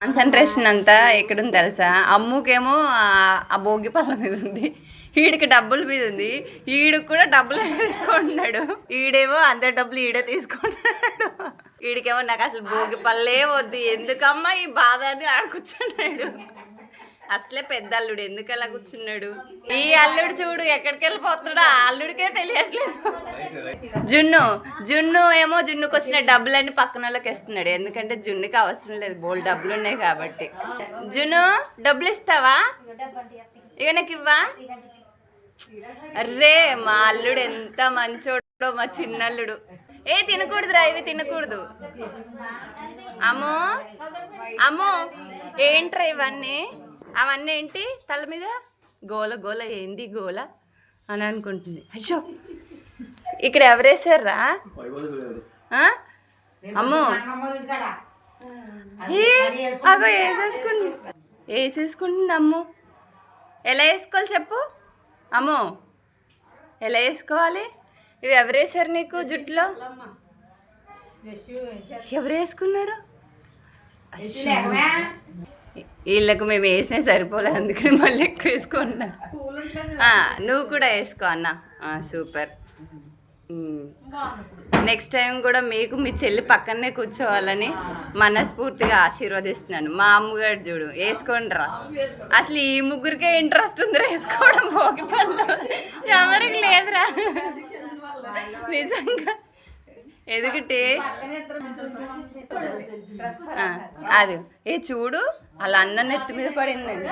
Concentration అంతా ఎక్కడుంది తెలుసా? అమ్ముకేమో ఆ భోగి పళ్ళ మీద ఉంది, ఈడికి డబ్బుల మీద ఉంది. ఈడికి కూడా డబ్బులు తీసుకుంటున్నాడు. ఈడేమో అంత డబ్బులు ఈడే తీసుకుంటున్నాడు. ఈడికేమో నాకు అసలు భోగి పళ్ళే వద్దు, ఎందుకమ్మా ఈ బాధ అని ఆడుకూర్చున్నాడు. అసలే పెద్ద అల్లుడు, ఎందుకు అలా కూర్చున్నాడు? ఈ అల్లుడు చూడు ఎక్కడికి వెళ్ళిపోతున్నాడు, ఆ అల్లుడికే తెలియట్లేదు. జున్ను ఏమో జున్నుకు వచ్చిన డబ్బులన్నీ పక్కన వాళ్ళకి ఇస్తున్నాడు, ఎందుకంటే జున్నుకి అవసరం లేదు, బోల్ డబ్బులు ఉన్నాయి కాబట్టి. జున్ను డబ్బులు ఇస్తావా? ఇక నాకు ఇవ్వా? అర్రే మా అల్లుడు ఎంత మంచోడో, మా చిన్నల్లుడు. తినకూడదురా, ఇవి తినకూడదు. అమ్మో అమ్మో ఏంట్రా ఇవన్నీ? అవన్నీ ఏంటి తల మీద? గోల గోల, ఏంది గోల అని అనుకుంటుంది. అయ్యో ఇక్కడ ఎవరేసారా? అమ్మో అగో వేసేసుకుంటుంది అమ్మో. ఎలా వేసుకోవాలి చెప్పు అమ్మో, ఎలా వేసుకోవాలి? ఇవి ఎవరేసారు నీకు జుట్టులో? ఎవరు వేసుకున్నారు? వీళ్ళకు మేము వేసినా సరిపోలేదు, అందుకని మళ్ళీ ఎక్కువ వేసుకుంటున్నా. నువ్వు కూడా వేసుకో అన్న, సూపర్. నెక్స్ట్ టైం కూడా మీకు మీ చెల్లి పక్కనే కూర్చోవాలని మనస్ఫూర్తిగా ఆశీర్వదిస్తున్నాను. మా అమ్మగారు చూడు వేసుకోండి రా, అసలు ఈ ముగ్గురికే ఇంట్రెస్ట్ ఉందిరా వేసుకోవడం భోగి పళ్ళు, ఎవరికి లేదురా నిజంగా. ఎదుగుటే అది చూడు అలా అన్న నెత్తి మీద పడిందండి.